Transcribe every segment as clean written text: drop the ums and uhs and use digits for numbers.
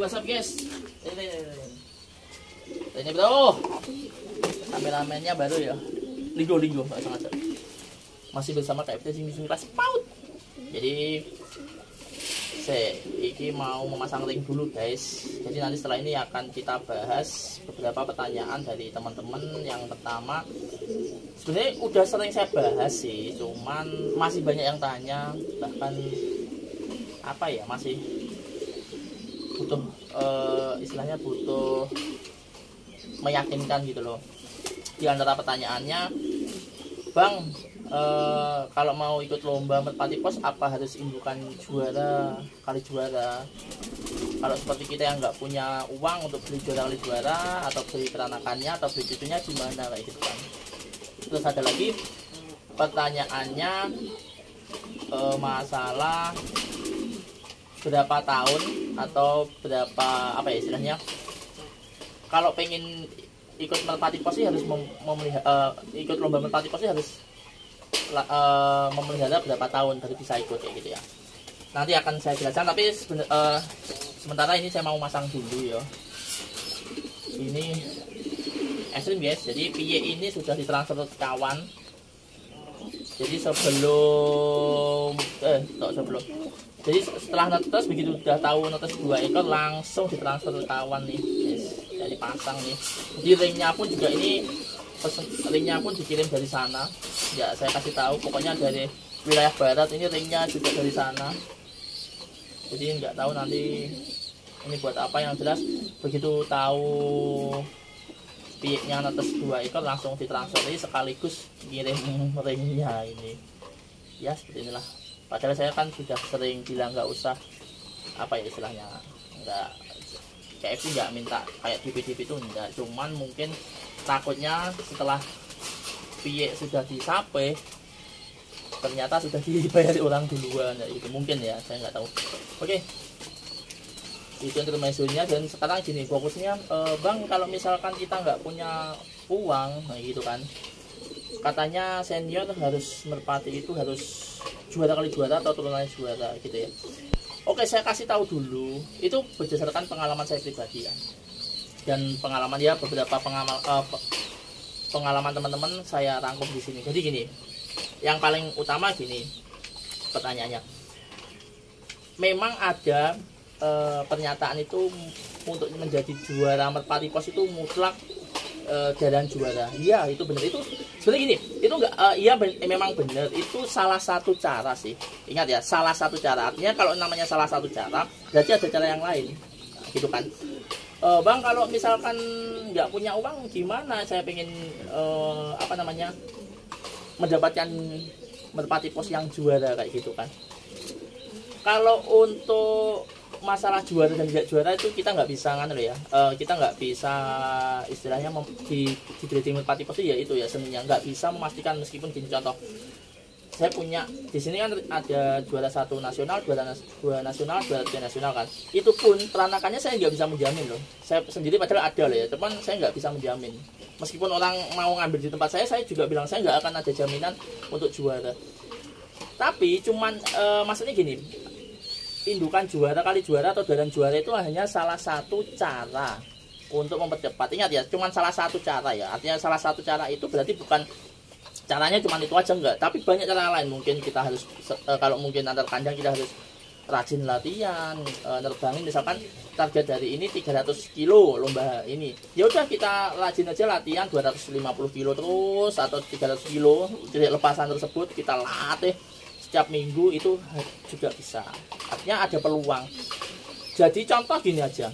what's up guys? Ini bro, kameramennya baru ya. Linggo nggak sengaja. Masih bersama KFT sing kelas PAUD. Jadi iki mau memasang ring dulu guys. Jadi nanti setelah ini akan kita bahas beberapa pertanyaan dari teman-teman. Yang pertama, sebenarnya udah sering saya bahas sih, cuman masih banyak yang tanya, bahkan apa ya, masih butuh istilahnya butuh meyakinkan gitu loh. Di antara pertanyaannya, Bang, kalau mau ikut lomba merpati pos apa harus indukan juara kali juara? Kalau seperti kita yang nggak punya uang untuk beli juara kali juara, atau beli peranakannya atau beli cucunya, gimana kayak gitu kan. Terus ada lagi pertanyaannya masalah berapa tahun atau berapa apa ya istilahnya, kalau pengen ikut merpati pos sih harus ikut lomba merpati pos sih harus memelihara berapa tahun baru bisa ikut kayak gitu ya. Nanti akan saya jelaskan, tapi sementara ini saya mau masang dulu ya. Ini ekstrim guys, jadi piye ini sudah ditransfer ke kawan. Jadi jadi setelah netes, begitu udah tahu netes 2 ekor langsung ditransfer ke kawan nih guys. Jadi pasang nih. Jadi ringnya pun juga ini ringnya pun dikirim dari sana. Ya saya kasih tahu, pokoknya dari wilayah barat, ini ringnya juga dari sana. Jadi nggak tahu nanti ini buat apa, yang jelas begitu tahu pieknya netes 2 ekor langsung ditransfer, ini sekaligus kirim ringnya ini. Ya seperti inilah. Padahal saya kan sudah sering bilang nggak usah apa ya istilahnya, nggak KFC nggak minta kayak DP itu enggak, cuman mungkin takutnya setelah piye sudah disape ternyata sudah dibayar orang duluan ya, itu mungkin ya, saya nggak tahu. Oke, itu intermezzonya. Dan sekarang gini fokusnya, Bang, kalau misalkan kita nggak punya uang nah gitu kan, katanya senior harus merpati itu harus juara kali juara atau turunan juara gitu ya. Oke, saya kasih tahu dulu, itu berdasarkan pengalaman saya pribadi ya, dan pengalaman ya beberapa pengalaman teman-teman saya rangkum di sini. Jadi gini, yang paling utama gini pertanyaannya, memang ada pernyataan itu untuk menjadi juara merpati pos itu mutlak jalan juara. Iya, itu benar. Itu sebenarnya gini, itu enggak memang benar, itu salah satu cara sih. Ingat ya, salah satu cara. Artinya kalau namanya salah satu cara, berarti ada cara yang lain. Nah, gitu kan. Bang, kalau misalkan nggak punya uang gimana? Saya pengen mendapatkan merpati pos yang juara kayak gitu kan. Kalau untuk masalah juara dan tidak juara itu kita nggak bisa kita nggak bisa istilahnya di grading merpati pos ya, itu ya seninya nggak bisa memastikan. Meskipun gini contoh, saya punya di sini kan ada juara 1 nasional, juara 2 nasional, juara 3 nasional kan, itu pun peranakannya saya nggak bisa menjamin loh. Saya sendiri padahal ada loh ya, cuman saya nggak bisa menjamin. Meskipun orang mau ngambil di tempat saya juga bilang saya nggak akan ada jaminan untuk juara. Tapi cuman maksudnya gini, indukan juara kali juara atau dalam juara itu hanya salah satu cara untuk mempercepat. Ingat ya, cuman salah satu cara ya. Artinya salah satu cara itu berarti bukan caranya cuman itu aja, enggak, tapi banyak cara lain. Mungkin kita harus kalau mungkin antar kandang kita harus rajin latihan, nerbangin. Misalkan target dari ini 300 kilo lomba ini, ya udah kita rajin aja latihan 250 kilo terus atau 300 kilo. Jadi lepasan tersebut kita latih setiap minggu, itu juga bisa. Artinya ada peluang. Jadi contoh gini aja,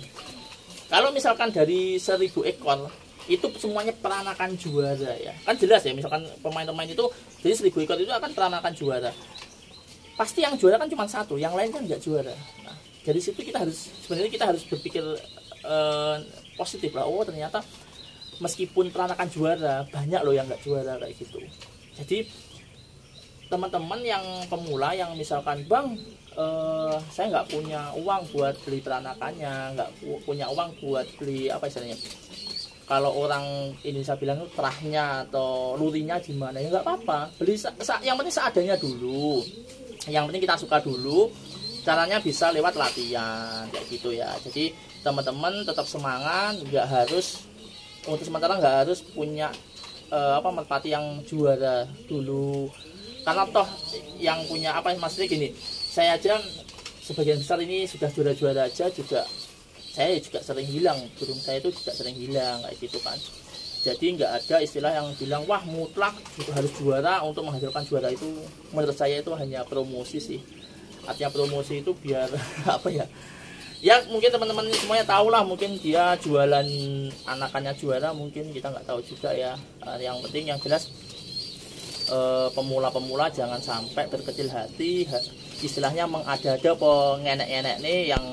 kalau misalkan dari 1000 ekor itu semuanya peranakan juara ya, kan jelas ya, misalkan pemain-pemain itu dari 1000 ekor itu akan peranakan juara, pasti yang juara kan cuma satu, yang lain kan nggak juara. Nah, dari situ kita harus berpikir positif lah. Oh, ternyata meskipun peranakan juara banyak loh yang nggak juara kayak gitu. Jadi teman-teman yang pemula yang misalkan, Bang, saya nggak punya uang buat beli peranakannya, nggak punya uang buat beli apa istilahnya, kalau orang Indonesia bilang itu terahnya atau lurinya gimana, ya nggak apa-apa, beli yang penting seadanya dulu, yang penting kita suka dulu. Caranya bisa lewat latihan kayak gitu ya. Jadi teman-teman tetap semangat, nggak harus untuk sementara nggak harus punya merpati yang juara dulu, karena toh yang punya maksudnya gini, saya aja sebagian besar ini sudah juara-juara aja juga, saya juga sering hilang, burung saya itu juga sering hilang kayak gitu kan. Jadi nggak ada istilah yang bilang wah mutlak itu harus juara untuk menghasilkan juara. Itu menurut saya itu hanya promosi sih, artinya promosi itu biar ya mungkin teman-teman semuanya tahu lah, mungkin dia jualan anakannya juara, mungkin kita nggak tahu juga ya. Yang penting yang jelas pemula-pemula jangan sampai berkecil hati, istilahnya mengada-ada pengenek-enek nih yang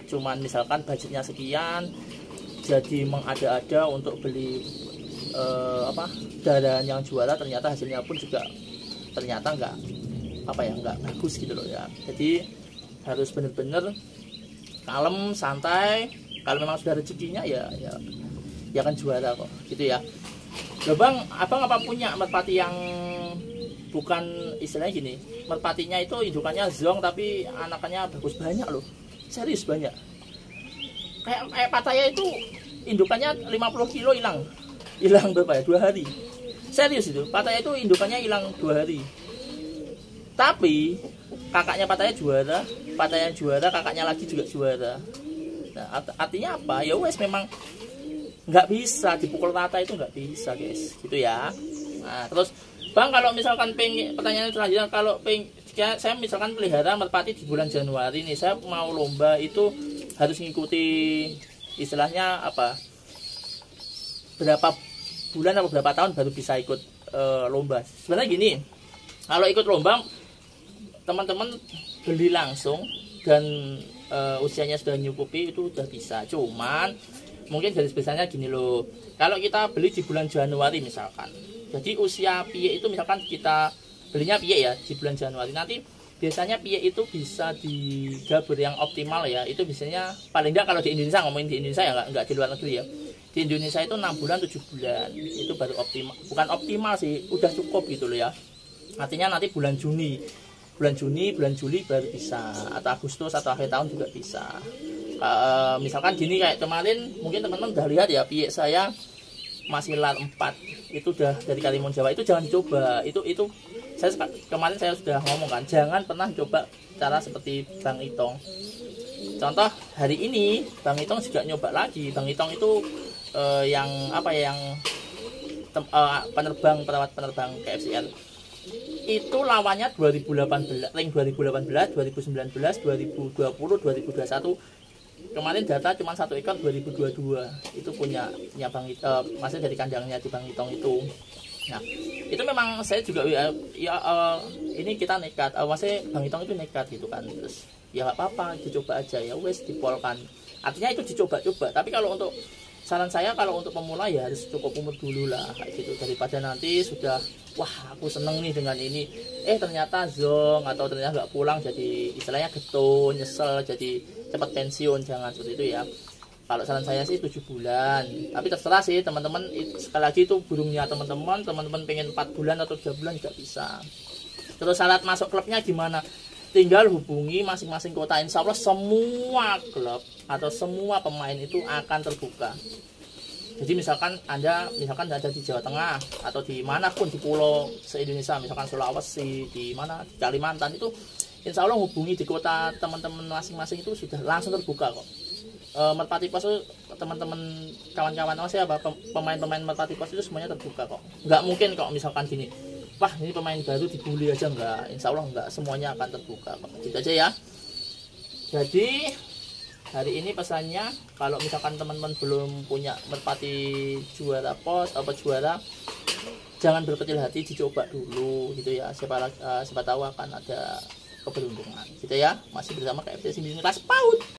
cuman misalkan budgetnya sekian, jadi mengada-ada untuk beli darahan yang juara, ternyata hasilnya pun juga ternyata nggak bagus gitu loh ya. Jadi harus bener-bener kalem, santai. Kalau memang sudah rezekinya ya kan juara kok gitu ya. Loh bang, abang apa punya merpati yang bukan istilahnya gini, merpatinya itu indukannya zong tapi anakannya bagus banyak loh, serius banyak. Kayak Pattaya itu indukannya 50 kilo hilang berapa ya, 2 hari. Serius itu, Pattaya itu indukannya hilang 2 hari. Tapi kakaknya Pattaya juara, kakaknya lagi juga juara. Nah, artinya apa? Ya wes memang nggak bisa dipukul rata, itu nggak bisa guys, gitu ya. Nah terus bang, kalau misalkan pertanyaan selanjutnya, kalau saya misalkan pelihara merpati di bulan Januari nih, saya mau lomba, itu harus ngikuti istilahnya berapa bulan atau berapa tahun baru bisa ikut lomba. Sebenarnya gini, kalau ikut lomba teman-teman beli langsung dan usianya sudah nyukupi itu udah bisa. Cuman mungkin garis besarnya gini loh, kalau kita beli di bulan Januari misalkan, jadi usia pie itu misalkan kita belinya pie ya di bulan Januari, nanti biasanya pie itu bisa digabur yang optimal ya, itu biasanya paling enggak kalau di Indonesia, ngomongin di Indonesia ya, enggak di luar negeri ya, di Indonesia itu 6 bulan 7 bulan itu baru optimal, bukan optimal sih, udah cukup gitu loh ya. Artinya nanti bulan Juni, bulan Juli baru bisa, atau Agustus atau akhir tahun juga bisa. Misalkan gini, kayak kemarin mungkin teman-teman udah lihat ya, pie saya masih lar 4 itu udah dari Karimun Jawa, itu jangan dicoba. Itu kemarin saya sudah ngomong kan, jangan pernah coba cara seperti Bang Itong. Contoh hari ini Bang Itong juga nyoba lagi. Bang Itong itu yang perawat penerbang KFCL. Itu lawannya 2018, ring 2018, 2019, 2020, 2021. Kemarin data cuma 1 ekor 2022. Itu punya Bang Itong, maksudnya dari kandangnya di Bang Itong itu. Nah, itu memang saya juga ini kita nekat. Maksudnya Bang Itong itu nekat gitu kan. Terus ya nggak apa-apa, dicoba aja ya wes, dipolkan. Artinya itu dicoba-coba. Tapi kalau untuk saran saya, kalau untuk pemula ya harus cukup umur dulu lah kayak gitu, daripada nanti sudah wah aku seneng nih dengan ini, ternyata zong atau ternyata nggak pulang, jadi istilahnya getun, nyesel, jadi cepat pensiun. Jangan seperti itu ya. Kalau saran saya sih 7 bulan, tapi terserah sih teman-teman. Sekali lagi itu burungnya teman-teman pengen 4 bulan atau 3 bulan juga bisa. Terus syarat masuk klubnya gimana? Tinggal hubungi masing-masing kota, insya Allah semua klub atau semua pemain itu akan terbuka. Jadi misalkan Anda ada di Jawa Tengah atau di manapun di pulau se-Indonesia, misalkan Sulawesi, di mana, di Kalimantan, itu insya Allah hubungi di kota teman-teman masing-masing, itu sudah langsung terbuka kok. Merpati Pos itu teman-teman, kawan-kawan pemain-pemain Merpati Pos itu semuanya terbuka kok. Nggak mungkin kok misalkan gini, wah ini pemain baru dibully aja, enggak. Insya Allah enggak, semuanya akan terbuka kok. Gitu aja ya. Jadi hari ini pesannya, kalau misalkan teman-teman belum punya merpati juara pos atau juara, jangan berkecil hati, dicoba dulu gitu ya. Siapa tahu akan ada keberuntungan gitu ya. Masih bersama KFC 9 kelas PAUD.